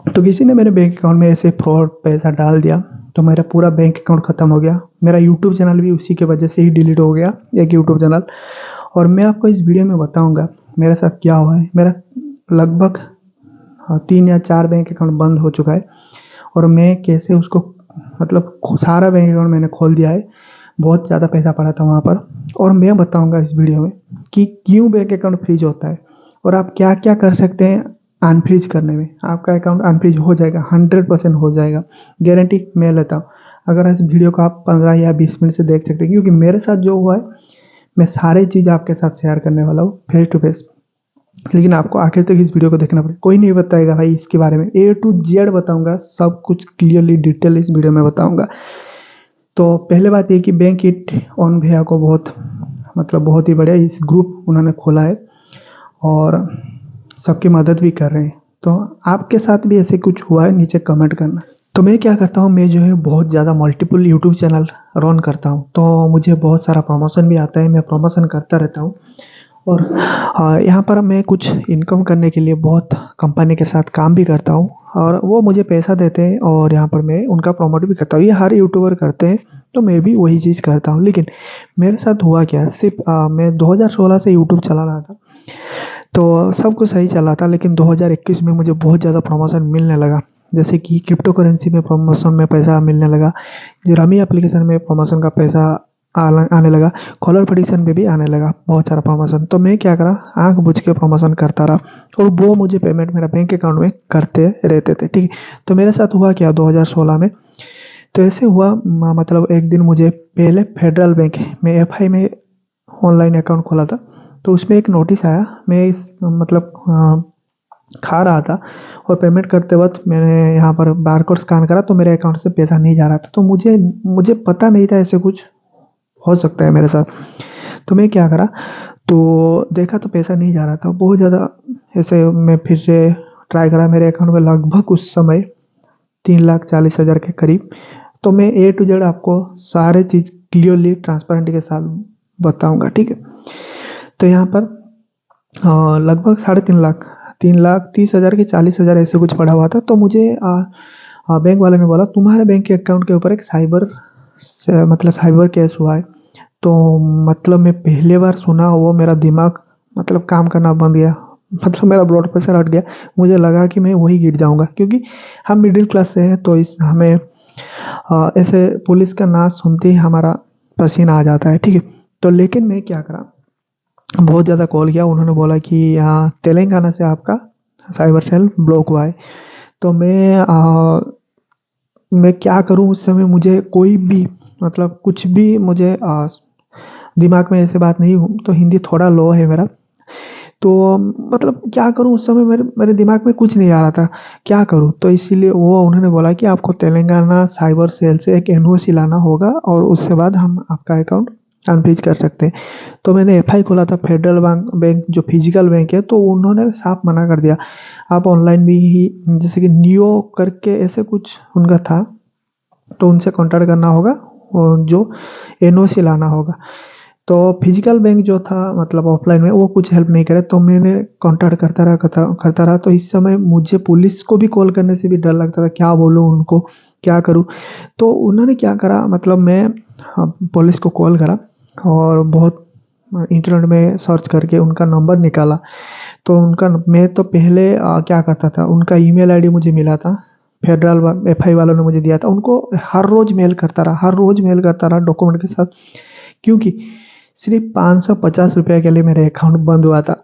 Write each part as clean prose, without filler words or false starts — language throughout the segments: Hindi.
तो किसी ने मेरे बैंक अकाउंट में ऐसे फ्रॉड पैसा डाल दिया, तो मेरा पूरा बैंक अकाउंट ख़त्म हो गया। मेरा यूट्यूब चैनल भी उसी की वजह से ही डिलीट हो गया, एक यूट्यूब चैनल। और मैं आपको इस वीडियो में बताऊंगा मेरे साथ क्या हुआ है। मेरा लगभग 3 या 4 बैंक अकाउंट बंद हो चुका है, और मैं कैसे उसको मतलब सारा बैंक अकाउंट मैंने खोल दिया है। बहुत ज़्यादा पैसा पड़ा था वहाँ पर, और मैं बताऊंगा इस वीडियो में कि क्यों बैंक अकाउंट फ्रीज होता है, और आप क्या क्या कर सकते हैं अनफ्रीज करने में। आपका अकाउंट अनफ्रीज हो जाएगा, 100% हो जाएगा, गारंटी मैं लेता हूँ। अगर इस वीडियो को आप 15 या 20 मिनट से देख सकते हैं, क्योंकि मेरे साथ जो हुआ है मैं सारी चीज़ आपके साथ शेयर करने वाला हूँ फेस टू फेस। लेकिन आपको आखिर तक इस वीडियो को देखना पड़ेगा, कोई नहीं बताएगा भाई इसके बारे में। A to Z बताऊंगा, सब कुछ क्लियरली डिटेल इस वीडियो में बताऊंगा। तो पहले बात ये कि बैंक इट ऑन भैया को बहुत ही बढ़िया इस ग्रुप उन्होंने खोला है, और सबकी मदद भी कर रहे हैं। तो आपके साथ भी ऐसे कुछ हुआ है, नीचे कमेंट करना। तो मैं क्या करता हूँ, मैं जो है बहुत ज़्यादा मल्टीपल यूट्यूब चैनल रन करता हूँ, तो मुझे बहुत सारा प्रमोशन भी आता है, मैं प्रमोशन करता रहता हूँ। और यहाँ पर मैं कुछ इनकम करने के लिए बहुत कंपनी के साथ काम भी करता हूँ, और वो मुझे पैसा देते हैं, और यहाँ पर मैं उनका प्रमोट भी करता हूँ। ये हर यूट्यूबर करते हैं, तो मैं भी वही चीज़ करता हूँ। लेकिन मेरे साथ हुआ क्या, सिर्फ मैं 2016 से यूट्यूब चला रहा था, तो सब कुछ सही चला था। लेकिन 2021 में मुझे बहुत ज़्यादा प्रमोशन मिलने लगा। जैसे कि क्रिप्टो करेंसी में प्रमोशन में पैसा मिलने लगा, जो रमी एप्लीकेशन में प्रमोशन का पैसा आने लगा, कॉलर पटिशन में भी आने लगा बहुत सारा प्रमोशन। तो मैं क्या करा, आंख बुझ के प्रमोशन करता रहा, और वो मुझे पेमेंट मेरा बैंक अकाउंट में करते रहते थे, ठीक है। तो मेरे साथ हुआ क्या 2016 में, तो ऐसे हुआ मतलब एक दिन मुझे पहले फेडरल बैंक में FI में ऑनलाइन अकाउंट खोला था। तो उसमें एक नोटिस आया, मैं इस मतलब खा रहा था, और पेमेंट करते वक्त मैंने यहाँ पर बारकोड स्कैन करा, तो मेरे अकाउंट से पैसा नहीं जा रहा था। तो मुझे मुझे पता नहीं था ऐसे कुछ हो सकता है मेरे साथ। तो मैं क्या करा, तो देखा तो पैसा नहीं जा रहा था बहुत ज़्यादा। ऐसे मैं फिर से ट्राई करा, मेरे अकाउंट में लगभग उस समय 3,40,000 के करीब। तो मैं A to Z आपको सारे चीज़ क्लियरली ट्रांसपेरेंट के साथ बताऊंगा, ठीक है। तो यहाँ पर लगभग 3.5 लाख, 3,30,000 की 40,000 ऐसे कुछ पड़ा हुआ था। तो मुझे बैंक वाले ने बोला तुम्हारे बैंक के अकाउंट के ऊपर एक साइबर केस हुआ है। तो मतलब मैं पहली बार सुना, वो मेरा दिमाग मतलब काम करना बंद गया, मतलब मेरा ब्लड प्रेशर हट गया। मुझे लगा कि मैं वही गिर जाऊंगा, क्योंकि हम मिडिल क्लास से हैं, तो इस हमें ऐसे पुलिस का नाम सुनते ही हमारा पसीना आ जाता है, ठीक है। तो लेकिन मैं क्या करा, बहुत ज़्यादा कॉल किया, उन्होंने बोला कि यहाँ तेलंगाना से आपका साइबर सेल ब्लॉक हुआ है। तो मैं क्या करूँ उस समय, मुझे कोई भी मतलब कुछ भी मुझे दिमाग में ऐसे बात नहीं हूँ, तो हिंदी थोड़ा लो है मेरा। तो मतलब क्या करूँ उस समय, मेरे मेरे दिमाग में कुछ नहीं आ रहा था क्या करूँ। तो इसीलिए वो उन्होंने बोला कि आपको तेलंगाना साइबर सेल से एक NOC लाना होगा, और उसके बाद हम आपका अकाउंट अनफ्रीज कर सकते हैं। तो मैंने FI खोला था फेडरल बैंक जो फिजिकल बैंक है, तो उन्होंने साफ मना कर दिया। आप ऑनलाइन भी ही, जैसे कि नियो करके ऐसे कुछ उनका था, तो उनसे कॉन्टैक्ट करना होगा, और जो NOC लाना होगा। तो फिजिकल बैंक जो था मतलब ऑफलाइन में, वो कुछ हेल्प नहीं करे। तो मैंने कॉन्टैक्ट करता रहा। तो इस समय मुझे पुलिस को भी कॉल करने से भी डर लगता था, क्या बोलूँ उनको, क्या करूँ। तो उन्होंने क्या करा, मतलब मैं पुलिस को कॉल करा, और बहुत इंटरनेट में सर्च करके उनका नंबर निकाला। तो उनका मैं तो पहले क्या करता था, उनका ईमेल आईडी मुझे मिला था, फेडरल FI वालों ने मुझे दिया था। उनको हर रोज मेल करता रहा, हर रोज मेल करता रहा डॉक्यूमेंट के साथ, क्योंकि सिर्फ 550 रुपये के लिए मेरे अकाउंट बंद हुआ था।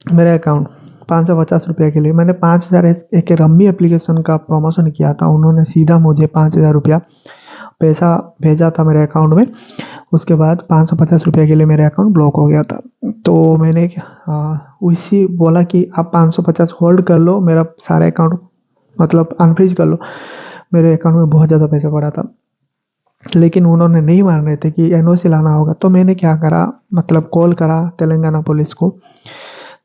मेरे अकाउंट 550 रुपये के लिए मैंने 5,000 एक रम्मी एप्लीकेशन का प्रमोशन किया था, उन्होंने सीधा मुझे 5,000 रुपया पैसा भेजा था मेरे अकाउंट में। उसके बाद 550 रुपये के लिए मेरा अकाउंट ब्लॉक हो गया था। तो मैंने उसी बोला कि आप 550 होल्ड कर लो, मेरा सारे अकाउंट मतलब अनफ्रीज कर लो। मेरे अकाउंट में बहुत ज़्यादा पैसा पड़ा था, लेकिन उन्होंने नहीं मान रहे थे कि NOC लाना होगा। तो मैंने क्या करा, मतलब कॉल करा तेलंगाना पुलिस को।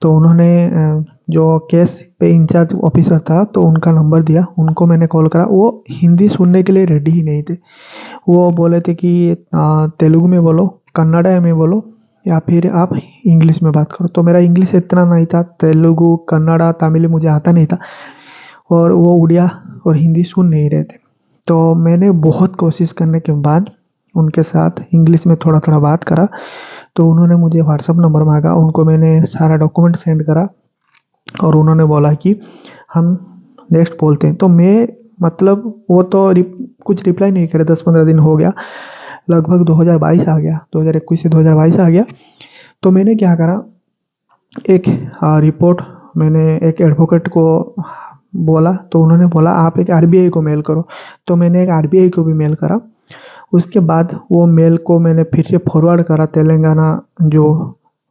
तो उन्होंने जो केस पे इंचार्ज ऑफिसर था, तो उनका नंबर दिया, उनको मैंने कॉल करा। वो हिंदी सुनने के लिए रेडी ही नहीं थे। वो बोले थे कि तेलुगु में बोलो, कन्नड़ा में बोलो, या फिर आप इंग्लिश में बात करो। तो मेरा इंग्लिश इतना नहीं था, तेलुगु कन्नड़ा तमिल मुझे आता नहीं था। और वो उड़िया और हिंदी सुन नहीं रहे थे। तो मैंने बहुत कोशिश करने के बाद उनके साथ इंग्लिश में थोड़ा-थोड़ा बात करा, तो उन्होंने मुझे व्हाट्सएप नंबर माँगा, उनको मैंने सारा डॉक्यूमेंट सेंड करा और उन्होंने बोला कि हम नेक्स्ट बोलते हैं। तो मैं मतलब वो तो कुछ रिप्लाई नहीं करे, 10-15 दिन हो गया, लगभग 2022 आ गया, 2021 से 2022 आ गया। तो मैंने क्या करा, एक रिपोर्ट मैंने एक एडवोकेट को बोला, तो उन्होंने बोला आप एक आरबीआई को मेल करो। तो मैंने एक आरबीआई को भी मेल करा। उसके बाद वो मेल को मैंने फिर से फॉरवर्ड करा तेलंगाना, जो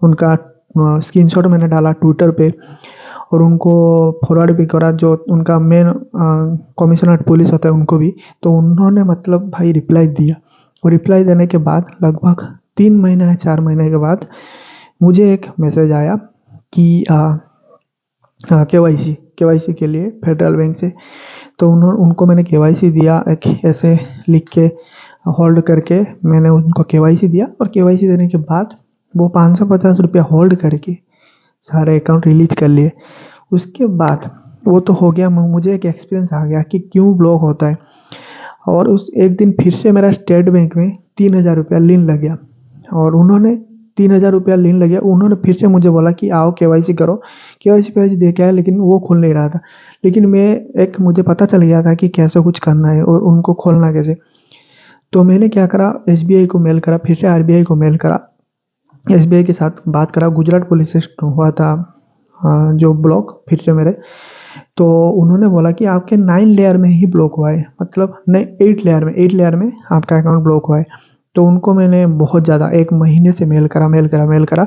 उनका स्क्रीनशॉट मैंने डाला ट्विटर पे और उनको फॉरवर्ड भी करा, जो उनका मेन कमिश्नर पुलिस होता है उनको भी। तो उन्होंने मतलब भाई रिप्लाई दिया और रिप्लाई देने के बाद लगभग 3 महीने या 4 महीने के बाद मुझे एक मैसेज आया कि केवाईसी के लिए फेडरल बैंक से। तो उनको मैंने केवाईसी दिया, एक ऐसे लिख के होल्ड करके मैंने उनको केवाईसी दिया और केवाईसी देने के बाद वो 550 रुपया होल्ड करके सारे अकाउंट रिलीज कर लिए। उसके बाद वो तो हो गया, मुझे एक एक्सपीरियंस आ गया कि क्यों ब्लॉक होता है। और उस एक दिन फिर से मेरा स्टेट बैंक में 3000 रुपया लिन लग गया और उन्होंने 3000 रुपया लिन लग गया। उन्होंने फिर से मुझे बोला कि आओ केवाईसी करो। केवाईसी दे के आया, लेकिन वो खुल नहीं रहा था। लेकिन मुझे पता चल गया था कि कैसे कुछ करना है और उनको खोलना कैसे। तो मैंने क्या करा, एसबीआई को मेल करा, फिर से आरबीआई को मेल करा, एसबीआई के साथ बात करा। गुजरात पुलिस से हुआ था जो ब्लॉक फिर से मेरे। तो उन्होंने बोला कि आपके 9 लेयर में ही ब्लॉक हुआ है, मतलब नहीं 8 लेयर में आपका अकाउंट ब्लॉक हुआ है। तो उनको मैंने बहुत ज़्यादा 1 महीने से मेल करा।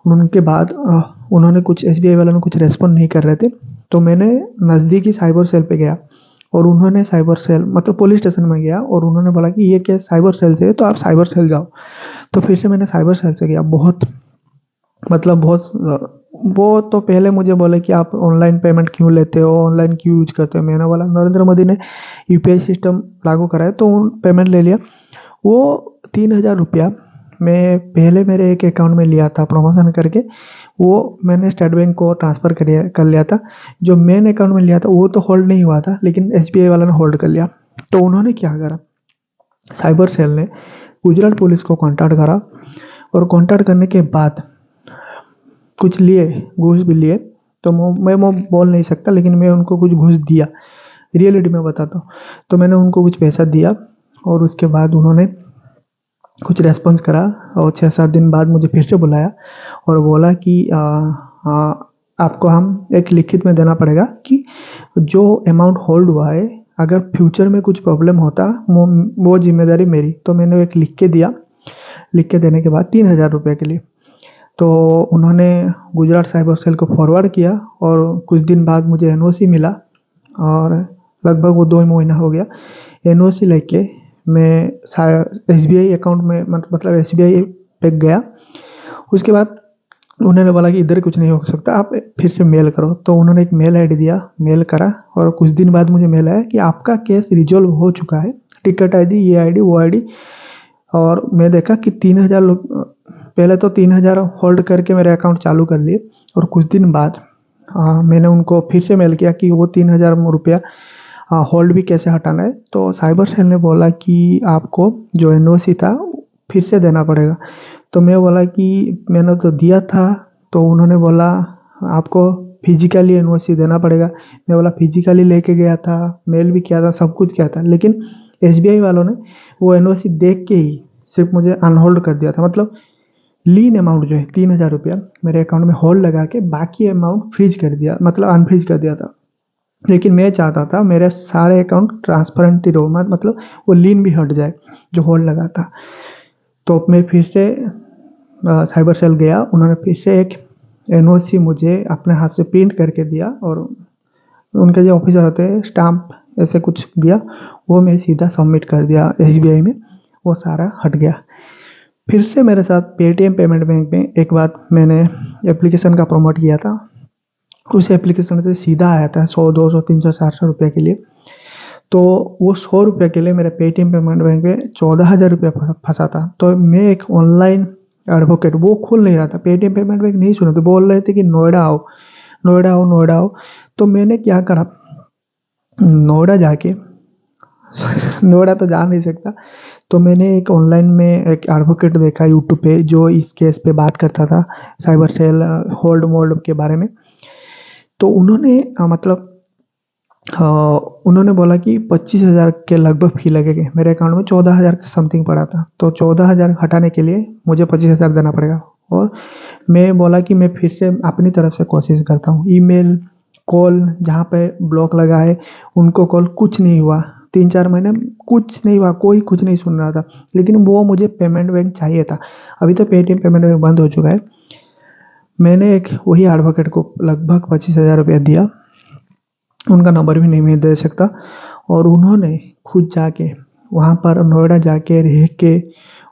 उनके बाद उन्होंने कुछ एसबीआई वालों ने कुछ रेस्पॉन्ड नहीं कर रहे थे। तो मैंने नज़दीकी साइबर सेल पे गया और उन्होंने साइबर सेल मतलब पुलिस स्टेशन में गया और उन्होंने बोला कि ये केस साइबर सेल से है, तो आप साइबर सेल जाओ। तो फिर से मैंने साइबर सेल से गया। बहुत वो तो पहले मुझे बोले कि आप ऑनलाइन पेमेंट क्यों लेते हो, ऑनलाइन क्यों यूज करते हो। मैंने बोला नरेंद्र मोदी ने यूपीआई सिस्टम लागू करा है, तो पेमेंट ले लिया। वो 3000 रुपया मैं पहले मेरे एक अकाउंट में लिया था प्रमोशन करके, वो मैंने स्टेट बैंक को ट्रांसफ़र कर लिया था। जो मेन अकाउंट में लिया था वो तो होल्ड नहीं हुआ था, लेकिन एसबीआई वाला ने होल्ड कर लिया। तो उन्होंने क्या करा, साइबर सेल ने गुजरात पुलिस को कांटेक्ट करा और कांटेक्ट करने के बाद कुछ लिए, घूस भी लिए। तो मैं वो बोल नहीं सकता, लेकिन मैं उनको कुछ घूस दिया, रियलिटी में बताता हूँ। तो मैंने उनको कुछ पैसा दिया और उसके बाद उन्होंने कुछ रेस्पॉन्स करा और 6-7 दिन बाद मुझे फिर से बुलाया और बोला कि आपको हम एक लिखित में देना पड़ेगा कि जो अमाउंट होल्ड हुआ है, अगर फ्यूचर में कुछ प्रॉब्लम होता वो जिम्मेदारी मेरी। तो मैंने एक लिख के दिया। लिख के देने के बाद 3000 रुपये के लिए तो उन्होंने गुजरात साइबर सेल को फॉरवर्ड किया और कुछ दिन बाद मुझे एनओसी मिला और लगभग वो 2 महीना हो गया। एनओसी लेके मैं एसबीआई अकाउंट में मतलब एसबीआई पे गया। उसके बाद उन्होंने बोला कि इधर कुछ नहीं हो सकता, आप फिर से मेल करो। तो उन्होंने एक मेल आईडी दिया, मेल करा और कुछ दिन बाद मुझे मेल आया कि आपका केस रिजॉल्व हो चुका है, टिकट आईडी, ये आईडी, वो आईडी। और मैं देखा कि 3000 लोग पहले तो 3000 होल्ड करके मेरे अकाउंट चालू कर लिए और कुछ दिन बाद मैंने उनको फिर से मेल किया कि वो 3000 रुपया होल्ड भी कैसे हटाना है। तो साइबर सेल ने बोला कि आपको जो एनओसी था फिर से देना पड़ेगा। तो मैं बोला कि मैंने तो दिया था। तो उन्होंने बोला आपको फिजिकली एनओसी देना पड़ेगा। मैं बोला फिजिकली लेके गया था, मेल भी किया था, सब कुछ किया था, लेकिन एसबीआई वालों ने वो एनओसी देख के ही सिर्फ मुझे अनहोल्ड कर दिया था। मतलब लीन अमाउंट जो है 3000 रुपया मेरे अकाउंट में होल्ड लगा के बाकी अमाउंट फ्रीज कर दिया, मतलब अनफ्रीज कर दिया था। लेकिन मैं चाहता था मेरे सारे अकाउंट ट्रांसपेरेंट ही रहो, मतलब वो लीन भी हट जाए जो होल्ड लगा था। तो मैं फिर से साइबर सेल गया। उन्होंने फिर से एक एनओसी मुझे अपने हाथ से प्रिंट करके दिया और उनके जो ऑफिसर होते हैं स्टाम्प ऐसे कुछ दिया, वो मैं सीधा सबमिट कर दिया एसबीआई में, वो सारा हट गया। फिर से मेरे साथ पेटीएम पेमेंट बैंक में एक बार मैंने एप्लीकेशन का प्रमोट किया था। उस एप्लीकेशन से सीधा आया था 100, 200, 300, 400 रुपये के लिए। तो वो 100 रुपये के लिए मेरे पेटीएम पेमेंट बैंक में 14,000 रुपया फंसा था। तो मैं एक ऑनलाइन एडवोकेट वो खुल नहीं रहा था, पेटीएम पेमेंट बैंक नहीं सुना, तो बोल रहे थे कि नोएडा आओ, नोएडा आओ, नोएडा आओ। तो मैंने क्या करा, नोएडा जाके नोएडा तो जा नहीं सकता। तो मैंने एक ऑनलाइन में एक एडवोकेट देखा यूट्यूब पे जो इस केस पे बात करता था, साइबर सेल होल्ड मोल्ड के बारे में। तो उन्होंने मतलब अ, उन्होंने बोला कि 25,000 के लगभग फी लगेगी। मेरे अकाउंट में 14,000 के समथिंग पड़ा था, तो 14,000 हटाने के लिए मुझे 25,000 देना पड़ेगा। और मैं बोला कि मैं फिर से अपनी तरफ से कोशिश करता हूँ। ईमेल, कॉल जहाँ पे ब्लॉक लगा है उनको कॉल, कुछ नहीं हुआ। 3-4 महीने कुछ नहीं हुआ, कोई कुछ नहीं सुन रहा था। लेकिन वो मुझे पेमेंट बैंक चाहिए था। अभी तो पेटीएम पेमेंट बैंक बंद हो चुका है। मैंने एक वही एडवोकेट को लगभग 25,000 रुपया दिया। उनका नंबर भी नहीं मैं दे सकता। और उन्होंने खुद जाके वहाँ पर नोएडा जाके रह के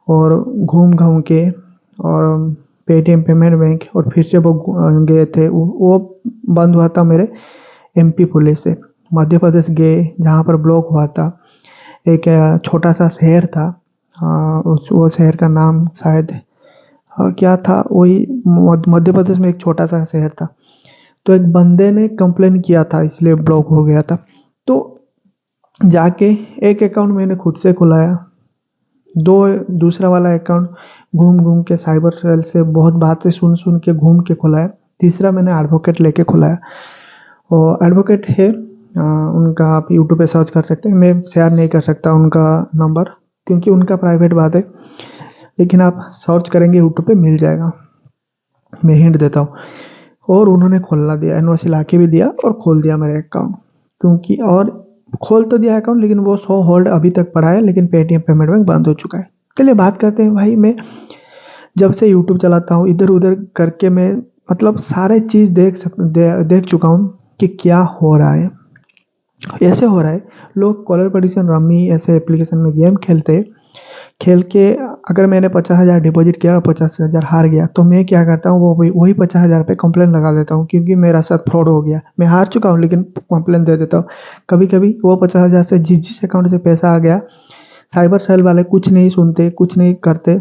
और घूम घाम के और पेटीएम पेमेंट बैंक और फिर से वो गए थे। वो बंद हुआ था मेरे एमपी पुलिस से। मध्य प्रदेश गए जहाँ पर ब्लॉक हुआ था। एक छोटा सा शहर था। उस वो शहर का नाम शायद क्या था, वही मध्य प्रदेश में एक छोटा सा शहर था। तो एक बंदे ने कंप्लेन किया था इसलिए ब्लॉक हो गया था। तो जाके एक अकाउंट मैंने खुद से खुलाया, दो दूसरा वाला अकाउंट घूम घूम के साइबर सेल से बहुत बातें सुन सुन के घूम के खुलाया। तीसरा मैंने एडवोकेट लेके खुलाया। और एडवोकेट है, उनका आप यूट्यूब पे सर्च कर सकते हैं। मैं शेयर नहीं कर सकता उनका नंबर क्योंकि उनका प्राइवेट बात है। लेकिन आप सर्च करेंगे यूट्यूब पे मिल जाएगा, मैं हिंट देता हूँ। और उन्होंने खोलना दिया, एनओसी ला के भी दिया और खोल दिया मेरे अकाउंट। क्योंकि और खोल तो दिया अकाउंट, लेकिन वो 100 होल्ड अभी तक पड़ा है, लेकिन पेटीएम पेमेंट बैंक बंद हो चुका है। चलिए बात करते हैं भाई। मैं जब से यूट्यूब चलाता हूँ इधर उधर करके मैं मतलब सारे चीज़ देख चुका हूँ कि क्या हो रहा है। ऐसे हो रहा है, लोग कॉलर पटिशन रम्मी ऐसे एप्लीकेशन में गेम खेलते, खेल के अगर मैंने 50,000 डिपॉजिट किया और 50,000 हार गया, तो मैं क्या करता हूँ वो वही 50,000 पे कंप्लेन लगा देता हूँ क्योंकि मेरा साथ फ्रॉड हो गया। मैं हार चुका हूँ लेकिन कंप्लेन दे देता हूँ। कभी कभी वो 50,000 से जिस अकाउंट से पैसा आ गया, साइबर सेल वाले कुछ नहीं सुनते, कुछ नहीं करते,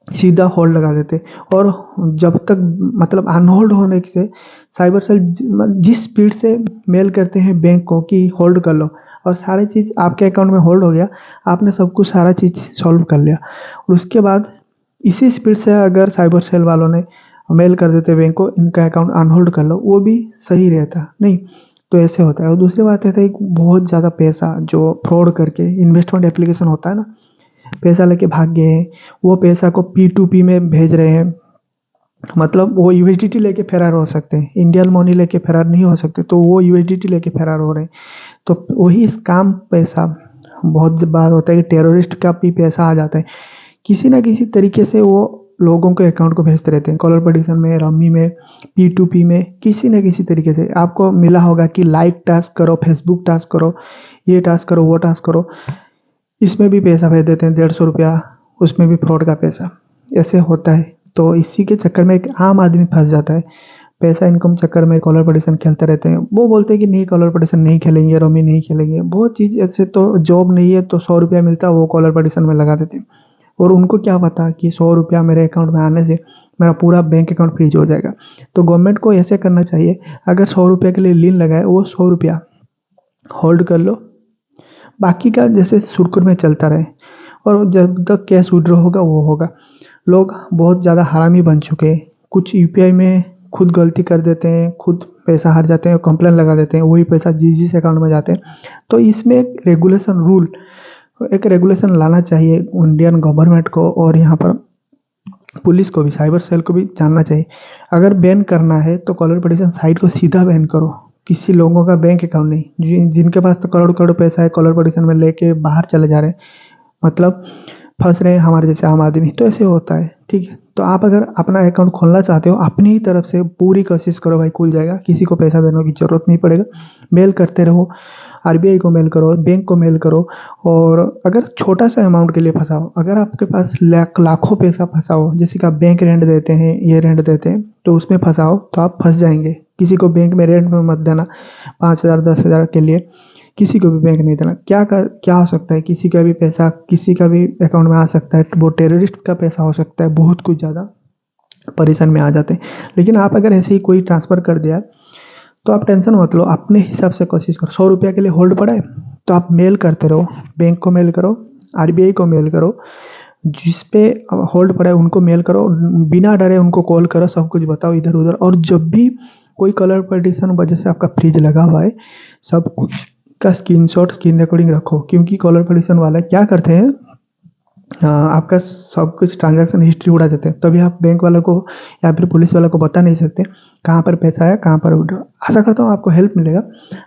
सीधा होल्ड लगा देते। और जब तक मतलब अनहोल्ड होने से साइबर सेल जिस स्पीड से मेल करते हैं बैंक को कि होल्ड कर लो, और सारी चीज़ आपके अकाउंट में होल्ड हो गया, आपने सब कुछ सारा चीज़ सॉल्व कर लिया। और उसके बाद इसी स्पीड से अगर साइबर सेल वालों ने मेल कर देते बैंक को इनका अकाउंट अनहोल्ड कर लो, वो भी सही रहता नहीं। तो ऐसे होता है। और दूसरी बात ये है कि बहुत ज़्यादा पैसा जो फ्रॉड करके इन्वेस्टमेंट एप्लीकेशन होता है ना, पैसा लेके भाग गए हैं। वो पैसा को P2P में भेज रहे हैं। मतलब वो यूएसडीटी लेके फरार हो सकते हैं, इंडियन मनी लेके फरार नहीं हो सकते, तो वो यूएसडीटी लेके फरार हो रहे हैं। तो वही स्कैम पैसा बहुत बार होता है कि टेररिस्ट का भी पैसा आ जाता है। किसी ना किसी तरीके से वो लोगों के अकाउंट को भेजते रहते हैं, कॉलर पटिशन में, रम्मी में, P2P में, किसी न किसी तरीके से। आपको मिला होगा कि लाइक टास्क करो, फेसबुक टास्क करो, ये टास्क करो, वो टास्क करो, इसमें भी पैसा भेज देते हैं 150 रुपया, उसमें भी फ्रॉड का पैसा। ऐसे होता है। तो इसी के चक्कर में एक आम आदमी फंस जाता है। पैसा इनकम चक्कर में कॉलर पटिशन खेलते रहते हैं। वो बोलते हैं कि नहीं कॉलर पटिशन नहीं खेलेंगे, रमी नहीं खेलेंगे, बहुत चीज़ ऐसे। तो जॉब नहीं है तो 100 रुपया मिलता है, वो कॉलर पटिशन में लगा देते हैं। और उनको क्या पता कि 100 रुपया मेरे अकाउंट में आने से मेरा पूरा बैंक अकाउंट फ्रीज हो जाएगा। तो गवर्नमेंट को ऐसे करना चाहिए, अगर 100 रुपये के लिए लिंक लगाए, वो 100 रुपया होल्ड कर लो, बाकी का जैसे सुरखुर में चलता रहे। और जब तक कैश विड्रॉ होगा वो होगा। लोग बहुत ज़्यादा हरामी बन चुके हैं। कुछ यूपीआई में खुद गलती कर देते हैं, खुद पैसा हार जाते हैं और कंप्लेन लगा देते हैं, वही पैसा जिस अकाउंट में जाते हैं। तो इसमें एक रेगुलेशन लाना चाहिए इंडियन गवर्नमेंट को। और यहाँ पर पुलिस को भी, साइबर सेल को भी जानना चाहिए। अगर बैन करना है तो कॉलर पटिशन साइट को सीधा बैन करो, किसी लोगों का बैंक अकाउंट नहीं। जिनके पास तो करोड़ करोड़ पैसा है कॉलर पटिशन में लेके बाहर चले जा रहे हैं, मतलब फंस रहे हैं हमारे जैसे आम आदमी। तो ऐसे होता है, ठीक है। तो आप अगर अपना अकाउंट खोलना चाहते हो, अपनी ही तरफ से पूरी कोशिश करो भाई, खुल जाएगा, किसी को पैसा देने की जरूरत नहीं पड़ेगा। मेल करते रहो, आरबीआई को मेल करो, बैंक को मेल करो। और अगर छोटा सा अमाउंट के लिए फंसा हो, अगर आपके पास लाखों पैसा फंसा हो, जैसे कि आप बैंक रेंट देते हैं, ये रेंट देते हैं, तो उसमें फंसा हो तो आप फंस जाएंगे। किसी को बैंक में रेंट में मत देना 5,000 10,000 के लिए, किसी को भी बैंक नहीं देना। क्या हो सकता है, किसी का भी पैसा किसी का भी अकाउंट में आ सकता है, वो टेररिस्ट का पैसा हो सकता है, बहुत कुछ ज़्यादा परेशान में आ जाते हैं। लेकिन आप अगर ऐसे ही कोई ट्रांसफ़र कर दिया तो आप टेंशन मत लो, अपने हिसाब से कोशिश करो। 100 रुपया के लिए होल्ड पड़ा है तो आप मेल करते रहो, बैंक को मेल करो, आरबीआई को मेल करो, जिस पे होल्ड पड़ा है उनको मेल करो, बिना डरे उनको कॉल करो, सब कुछ बताओ इधर उधर। और जब भी कोई कलर पटिशन वजह से आपका फ्रीज लगा हुआ है, सब कुछ का स्क्रीनशॉट, स्क्रीन रिकॉर्डिंग रखो, क्योंकि कॉलर पटिशन वाला क्या करते हैं, आपका सब कुछ ट्रांजैक्शन हिस्ट्री उड़ा देते हैं। तभी आप बैंक वालों को या फिर पुलिस वालों को बता नहीं सकते कहाँ पर पैसा है, कहाँ पर उड़ा। आशा करता हूँ आपको हेल्प मिलेगा।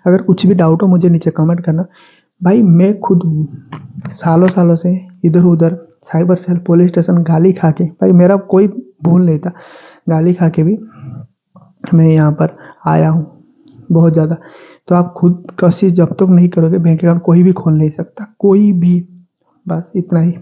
अगर कुछ भी डाउट हो मुझे नीचे कमेंट करना। भाई मैं खुद सालों सालों से इधर उधर साइबर सेल, पुलिस स्टेशन, गाली खा के, भाई मेरा कोई भूल नहीं था, गाली खा के भी मैं यहाँ पर आया हूँ बहुत ज़्यादा। तो आप खुद कोशिश जब तक नहीं करोगे, बैंक अकाउंट कोई भी खोल नहीं सकता, कोई भी। बस इतना ही।